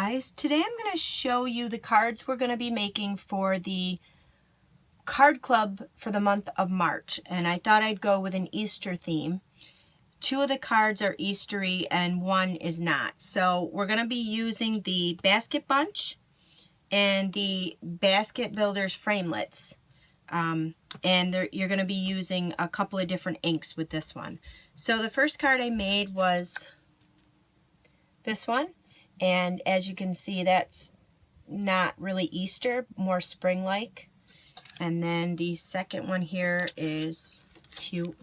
guys, today I'm going to show you the cards we're going to be making for the card club for the month of March, and I thought I'd go with an Easter theme. Two of the cards are Eastery and one is not. So we're going to be using the Basket Bunch and the Basket Builders Framelits. You're going to be using a couple of different inks with this one. So the first card I made was this one. And as you can see, that's not really Easter, more spring-like. And then the second one here is cute.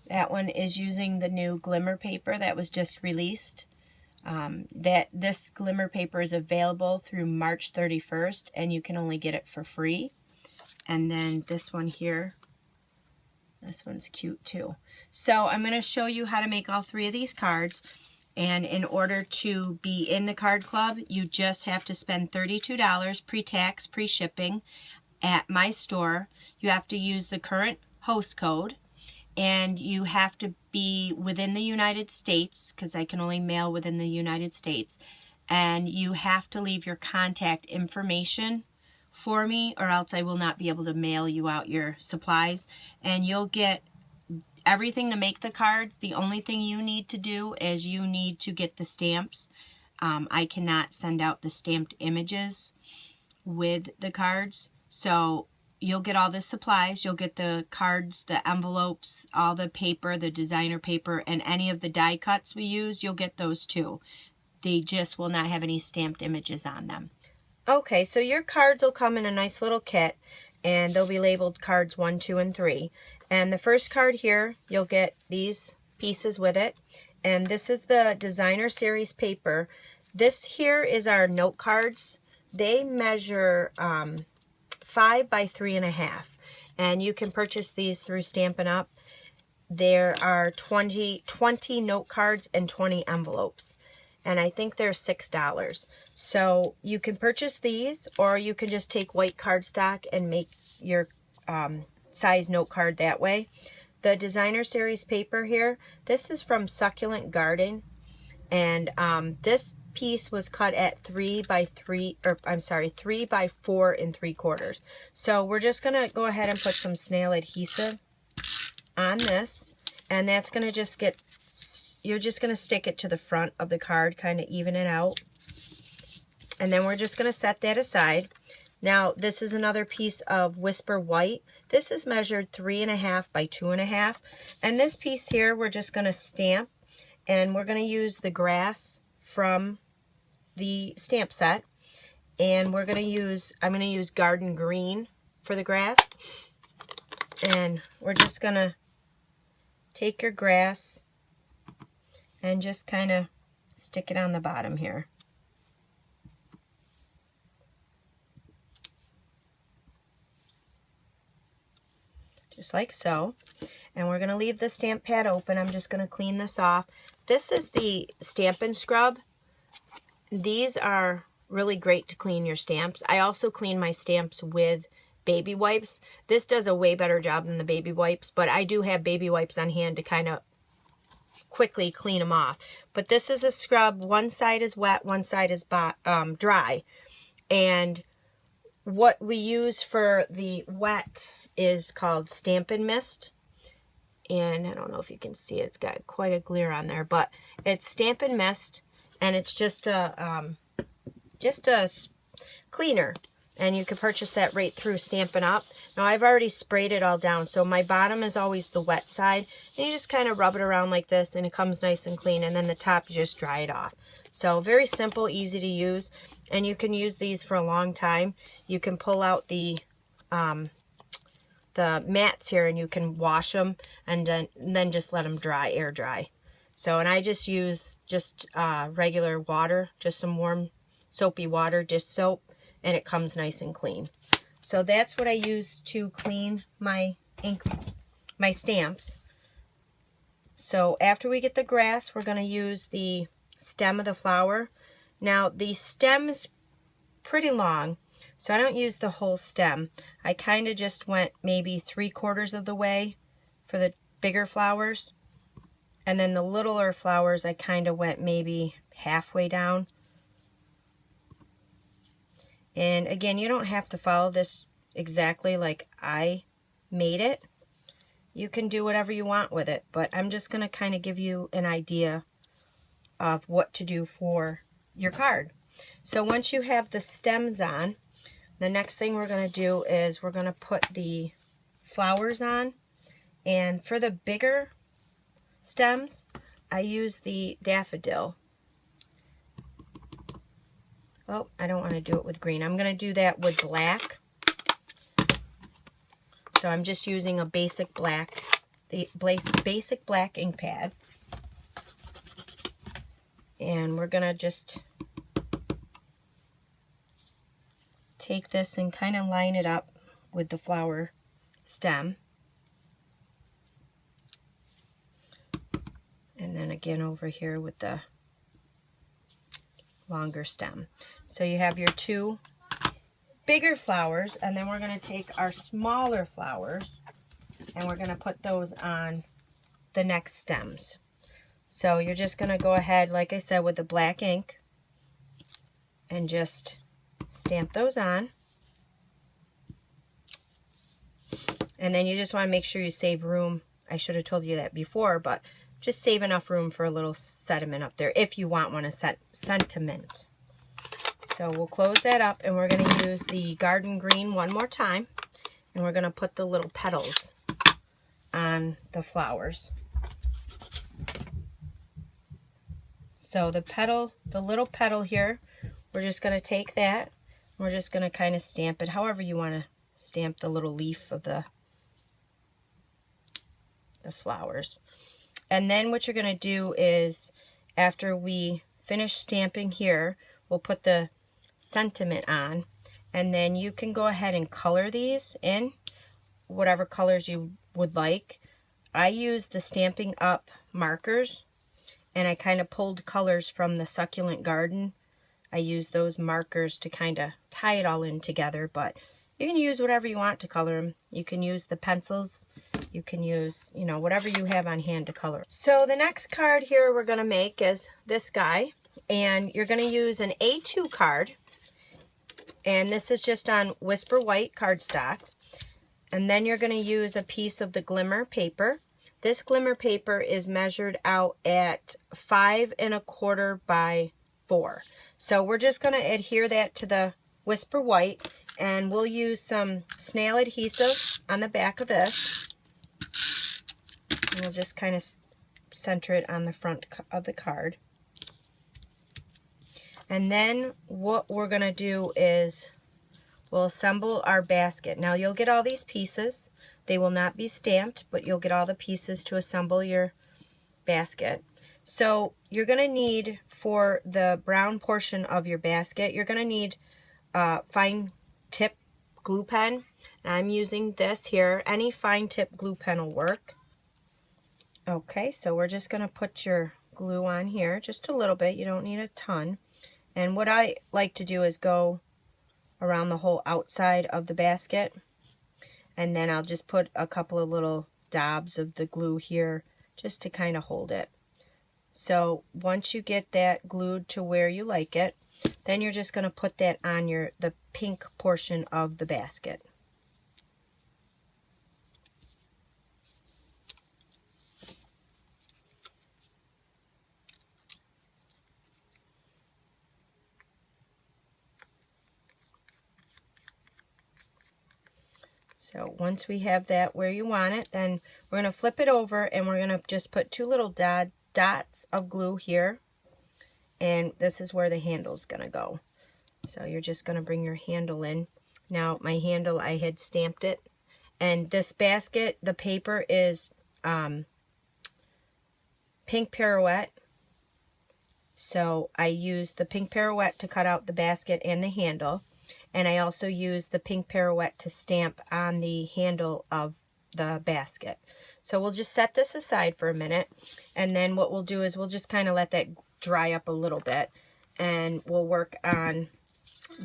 That one is using the new glimmer paper that was just released. This glimmer paper is available through March 31st, and you can only get it for free. And then this one here, this one's cute too. So I'm going to show you how to make all three of these cards. And in order to be in the card club, you just have to spend $32 pre-tax, pre-shipping at my store. You have to use the current host code, and you have to be within the United States, because I can only mail within the United States. And you have to leave your contact information for me, or else I will not be able to mail you out your supplies. And you'll get everything to make the cards. The only thing you need to do is you need to get the stamps. I cannot send out the stamped images with the cards. So you'll get all the supplies. You'll get the cards, the envelopes, all the paper, the designer paper, and any of the die cuts we use, you'll get those too. They just will not have any stamped images on them. Okay, so your cards will come in a nice little kit, and they'll be labeled cards 1, 2, and 3. And the first card here, you'll get these pieces with it. And this is the designer series paper. This here is our note cards. They measure 5 by 3.5. And you can purchase these through Stampin' Up. There are 20 note cards and 20 envelopes. And I think they're $6. So you can purchase these, or you can just take white cardstock and make your size note card that way. The designer series paper here, this is from Succulent Garden, and this piece was cut at 3 by 4 3/4. So we're just gonna go ahead and put some snail adhesive on this, and that's gonna just get, you're just gonna stick it to the front of the card, kind of even it out, and then we're just gonna set that aside. Now, this is another piece of Whisper White. This is measured 3.5 by 2.5. And this piece here, we're just going to stamp. And we're going to use the grass from the stamp set. And we're going to use, I'm going to use Garden Green for the grass. And we're just going to take your grass and just kind of stick it on the bottom here. Just like so. And we're going to leave the stamp pad open. I'm just going to clean this off. This is the Stampin' Scrub. These are really great to clean your stamps. I also clean my stamps with baby wipes. This does a way better job than the baby wipes, but I do have baby wipes on hand to kind of quickly clean them off. But this is a scrub. One side is wet, one side is dry. And what we use for the wet is called Stampin' Mist, and I don't know if you can see it, it's got quite a glare on there, but it's Stampin' Mist, and it's just a cleaner, and you can purchase that right through Stampin' Up. Now I've already sprayed it all down, so my bottom is always the wet side, and you just kind of rub it around like this, and it comes nice and clean, and then the top you just dry it off. So very simple, easy to use, and you can use these for a long time. You can pull out the mats here, and you can wash them and then just let them dry, air dry. So, and I just use regular water, just some warm soapy water, dish soap, and it comes nice and clean. So that's what I use to clean my ink, my stamps. So after we get the grass, we're going to use the stem of the flower. Now the stem is pretty long, so I don't use the whole stem. I kind of just went maybe 3/4 of the way for the bigger flowers. And then the littler flowers, I kind of went maybe halfway down. And again, you don't have to follow this exactly like I made it. You can do whatever you want with it, but I'm just going to kind of give you an idea of what to do for your card. So once you have the stems on, the next thing we're going to do is we're going to put the flowers on. And for the bigger stems, I use the daffodil. Oh, I don't want to do it with green. I'm going to do that with black. So I'm just using a basic black, the basic black ink pad. And we're going to just take this and kind of line it up with the flower stem. And then again over here with the longer stem. So you have your two bigger flowers, and then we're going to take our smaller flowers and we're going to put those on the next stems. So you're just going to go ahead, like I said, with the black ink and just stamp those on. And then you just want to make sure you save room. I should have told you that before, but just save enough room for a little sediment up there if you want one to set sentiment. So we'll close that up, and we're going to use the garden green one more time, and we're going to put the little petals on the flowers. So the petal, the little petal here, we're just going to take that, we're just going to kind of stamp it however you want to stamp the little leaf of the flowers. And then what you're going to do is, after we finish stamping here, we'll put the sentiment on, and then you can go ahead and color these in whatever colors you would like. I use the Stampin' Up markers, and I kind of pulled colors from the Succulent Garden. I use those markers to kind of tie it all in together, but you can use whatever you want to color them. You can use the pencils. You can use, you know, whatever you have on hand to color. So the next card here we're going to make is this guy, and you're going to use an A2 card, and this is just on Whisper White cardstock. And then you're going to use a piece of the glimmer paper. This glimmer paper is measured out at 5 1/4 by 4. So we're just going to adhere that to the Whisper White, and we'll use some snail adhesive on the back of this. And we'll just kind of center it on the front of the card. And then what we're going to do is we'll assemble our basket. Now you'll get all these pieces. They will not be stamped, but you'll get all the pieces to assemble your basket. So you're going to need, for the brown portion of your basket, you're going to need fine tip glue pen. I'm using this here. Any fine tip glue pen will work. Okay, so we're just going to put your glue on here, just a little bit. You don't need a ton. And what I like to do is go around the whole outside of the basket, and then I'll just put a couple of little dabs of the glue here just to kind of hold it. So once you get that glued to where you like it, then you're just going to put that on the pink portion of the basket. So once we have that where you want it, then we're going to flip it over, and we're going to just put two little dots of glue here, and this is where the handle is going to go. So you're just going to bring your handle in. Now my handle, I had stamped it, and this basket, the paper is Pink Pirouette. So I used the Pink Pirouette to cut out the basket and the handle. And I also use the Pink Pirouette to stamp on the handle of the basket. So we'll just set this aside for a minute, and then what we'll do is we'll just kind of let that dry up a little bit, and we'll work on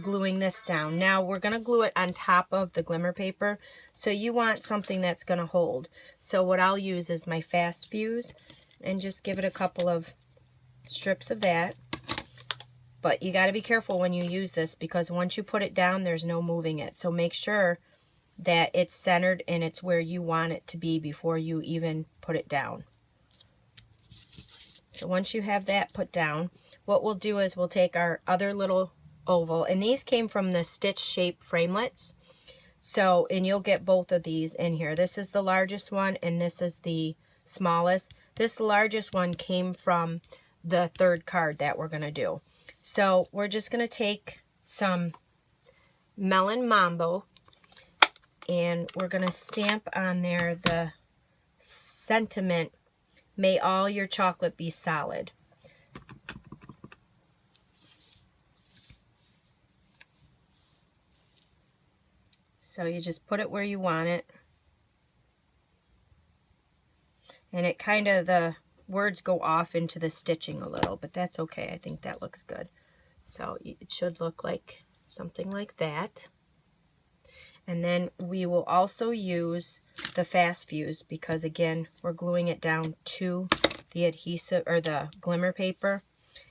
gluing this down. Now we're going to glue it on top of the glimmer paper, so you want something that's going to hold. So what I'll use is my Fast Fuse, and just give it a couple of strips of that. But you got to be careful when you use this, because once you put it down, there's no moving it. So make sure that it's centered and it's where you want it to be before you even put it down. So once you have that put down, what we'll do is we'll take our other little oval, and these came from the Stitch Shape Framelits. So, and you'll get both of these in here. This is the largest one and this is the smallest. This largest one came from the third card that we're going to do. So we're just going to take some Melon Mambo and we're going to stamp on there the sentiment, "May all your chocolate be solid." So you just put it where you want it. And it kind of, the words go off into the stitching a little, but that's okay. I think that looks good. So it should look like something like that. And then we will also use the Fast Fuse, because again, we're gluing it down to the adhesive or the glimmer paper,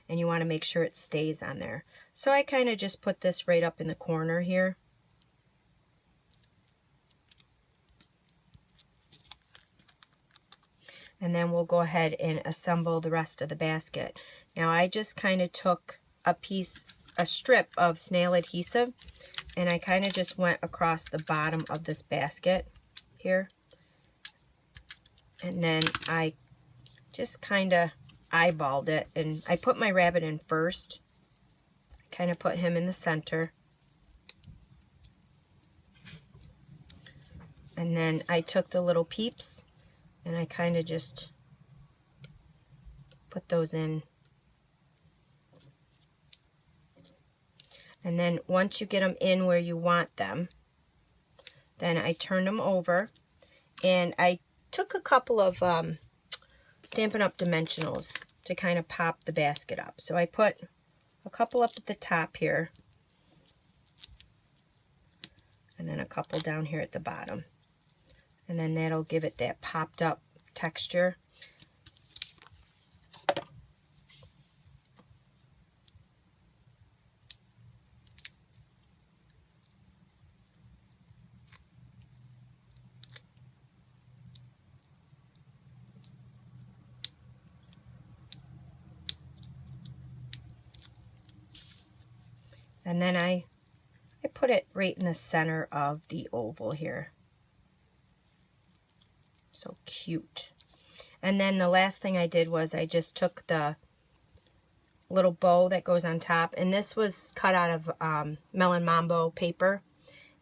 and you want to make sure it stays on there. So I kind of just put this right up in the corner here. And then we'll go ahead and assemble the rest of the basket. Now I just kind of took a strip of snail adhesive, and I kind of just went across the bottom of this basket here. And then I just kind of eyeballed it, and I put my rabbit in first. I kind of put him in the center. And then I took the little peeps and I kind of just put those in. And then once you get them in where you want them, then I turned them over, and I took a couple of Stampin' Up! Dimensionals to kind of pop the basket up. So I put a couple up at the top here, and then a couple down here at the bottom. And then that'll give it that popped up texture. And then I put it right in the center of the oval here. So cute. And then the last thing I did was I just took the little bow that goes on top, and this was cut out of Melon Mambo paper,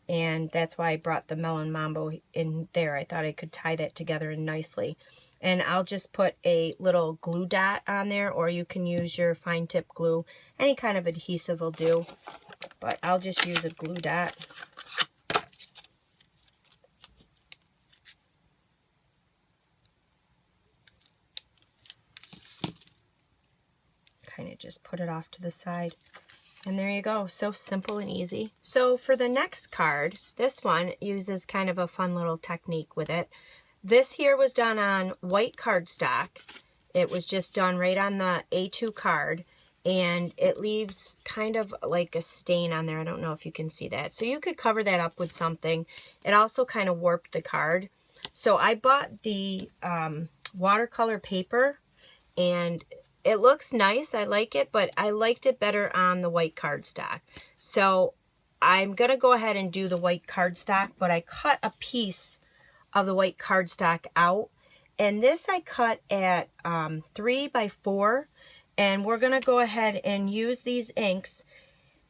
and that's why I brought the Melon Mambo in there. I thought I could tie that together nicely. And I'll just put a little glue dot on there, or you can use your fine tip glue. Any kind of adhesive will do, but I'll just use a glue dot. Kind of just put it off to the side. And there you go. So simple and easy. So for the next card, this one uses kind of a fun little technique with it. This here was done on white cardstock. It was just done right on the A2 card, and it leaves kind of like a stain on there. I don't know if you can see that. So you could cover that up with something. It also kind of warped the card. So I bought the watercolor paper, and it looks nice. I like it, but I liked it better on the white cardstock. So I'm going to go ahead and do the white cardstock, but I cut a piece of the white cardstock out. And this I cut at 3 by 4. And we're going to go ahead and use these inks.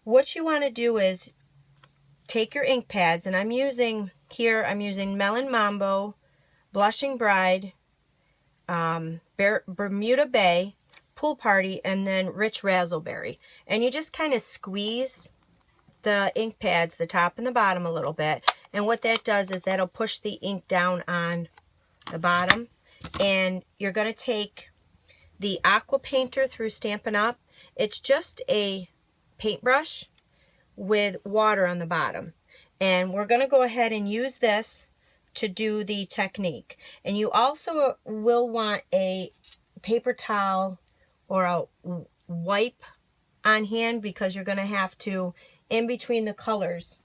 What you want to do is take your ink pads, and I'm using Melon Mambo, Blushing Bride, Bermuda Bay, Pool Party, and then Rich Razzleberry. And you just kind of squeeze the ink pads, the top and the bottom, a little bit. And what that does is that'll push the ink down on the bottom. And you're going to take the Aqua Painter through Stampin' Up. It's just a paintbrush with water on the bottom. And we're going to go ahead and use this to do the technique. And you also will want a paper towel or a wipe on hand because you're going to have to, in between the colors,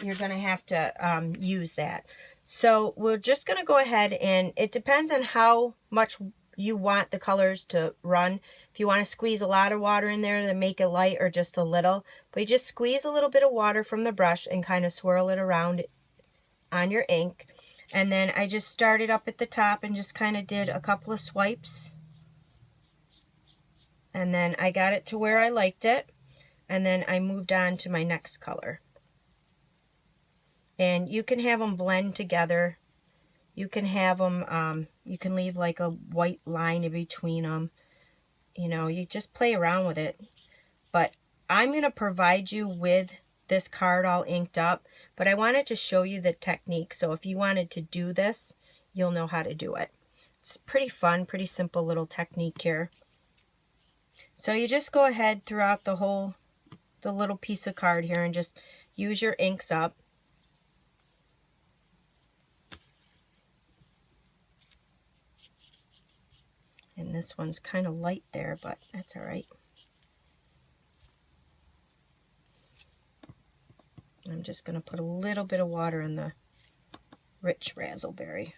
you're going to have to use that. So we're just going to go ahead, and it depends on how much you want the colors to run. If you want to squeeze a lot of water in there to make it light, or just a little, but you just squeeze a little bit of water from the brush and kind of swirl it around on your ink. And then I just started up at the top and just kind of did a couple of swipes, and then I got it to where I liked it, and then I moved on to my next color. And you can have them blend together. You can have them, you can leave like a white line in between them. You know, you just play around with it. But I'm going to provide you with this card all inked up, but I wanted to show you the technique. So if you wanted to do this, you'll know how to do it. It's pretty fun, pretty simple little technique here. So you just go ahead throughout the little piece of card here and just use your inks up. And this one's kind of light there, but that's all right. I'm just going to put a little bit of water in the rich razzleberry.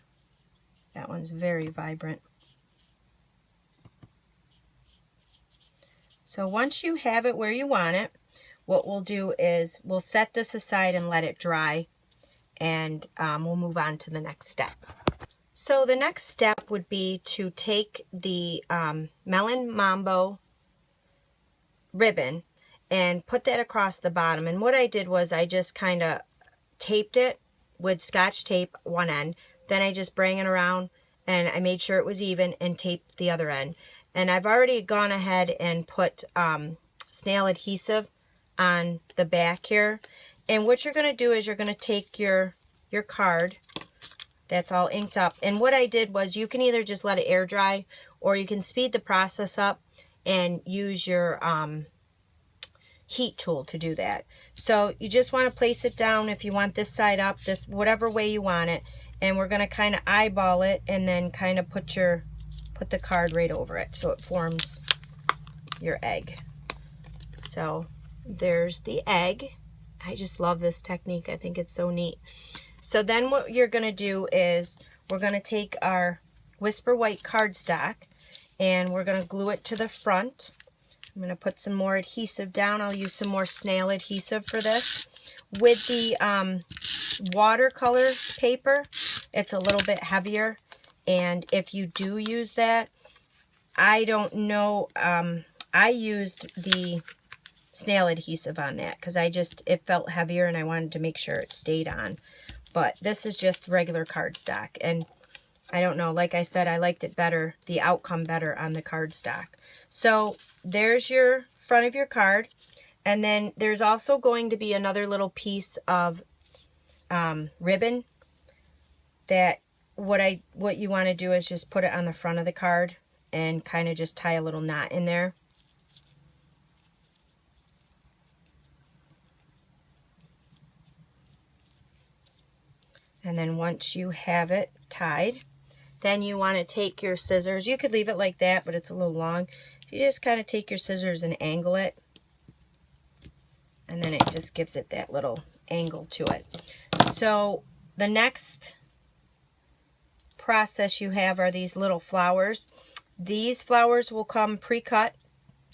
That one's very vibrant. So once you have it where you want it, what we'll do is we'll set this aside and let it dry, and we'll move on to the next step. So the next step would be to take the Melon Mambo ribbon and put that across the bottom. And what I did was I just kind of taped it with Scotch tape one end. Then I just bring it around and I made sure it was even and taped the other end. And I've already gone ahead and put snail adhesive on the back here. And what you're going to do is you're going to take your card that's all inked up. And what I did was, you can either just let it air dry, or you can speed the process up and use your heat tool to do that. So you just want to place it down if you want this side up, this whatever way you want it. And we're going to kind of eyeball it and then kind of put the card right over it so it forms your egg. So there's the egg. I just love this technique. I think it's so neat. So then what you're going to do is we're going to take our Whisper White cardstock and we're going to glue it to the front. I'm going to put some more adhesive down. I'll use some more snail adhesive for this. With the watercolor paper, it's a little bit heavier. And if you do use that, I don't know, I used the snail adhesive on that because it felt heavier and I wanted to make sure it stayed on. But this is just regular cardstock, and I don't know, like I said, I liked it better, the outcome better on the cardstock. So there's your front of your card, and then there's also going to be another little piece of ribbon that what you want to do is just put it on the front of the card and kind of just tie a little knot in there. And then once you have it tied, then you want to take your scissors. You could leave it like that, but it's a little long. You just kind of take your scissors and angle it. And then it just gives it that little angle to it. So the next process you have are these little flowers. These flowers will come pre-cut.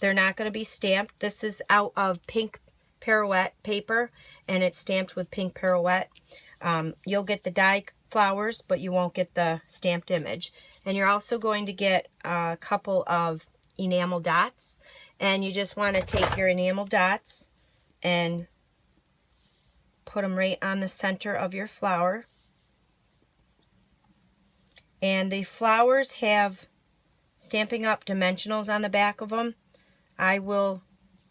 They're not going to be stamped. This is out of pink Pirouette paper, and it's stamped with pink Pirouette. You'll get the die flowers, but you won't get the stamped image. And you're also going to get a couple of enamel dots. And you just want to take your enamel dots and put them right on the center of your flower. And the flowers have Stampin' Up! Dimensionals on the back of them. I will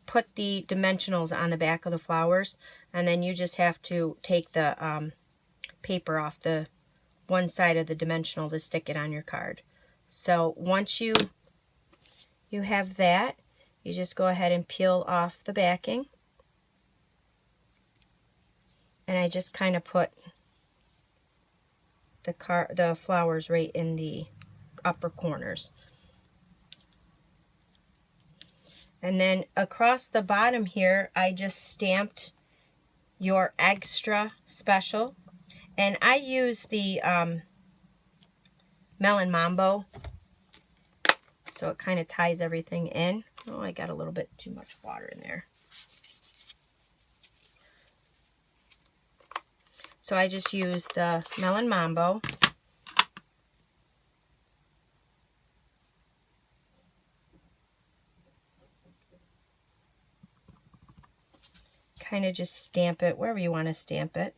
put the dimensionals on the back of the flowers, and then you just have to take the paper off the one side of the dimensional to stick it on your card. So once you have that, you just go ahead and peel off the backing. And I just kind of put the flowers right in the upper corners. And then across the bottom here, I just stamped your extra special. And I use the Melon Mambo, so it kind of ties everything in. Oh, I got a little bit too much water in there. So I just use the Melon Mambo. Kind of just stamp it wherever you want to stamp it.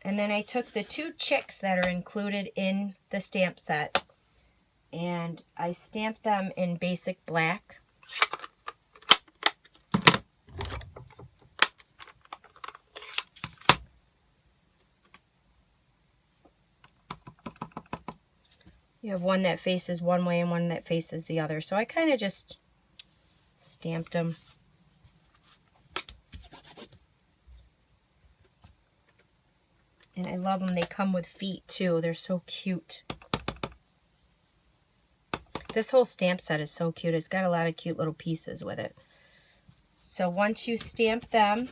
And then I took the 2 chicks that are included in the stamp set and I stamped them in basic black. You have one that faces one way and one that faces the other. So I kind of just stamped them. And I love them. They come with feet too. They're so cute. This whole stamp set is so cute. It's got a lot of cute little pieces with it. So once you stamp them,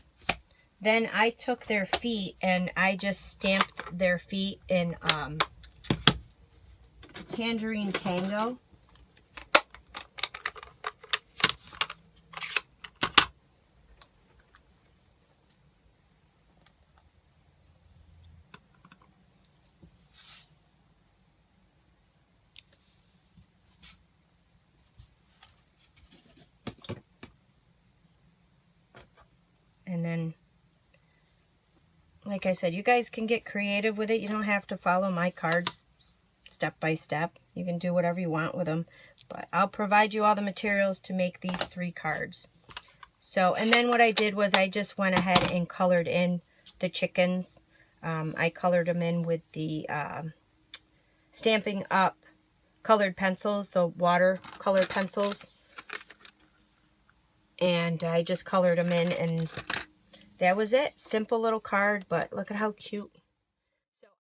then I took their feet and I just stamped their feet in Tangerine Tango. And then, like I said, you guys can get creative with it. You don't have to follow my cards step by step. You can do whatever you want with them. But I'll provide you all the materials to make these 3 cards. So, and then what I did was I just went ahead and colored in the chickens. I colored them in with the Stampin' Up! Colored pencils, the watercolor pencils. And I just colored them in and that was it. Simple little card, but look at how cute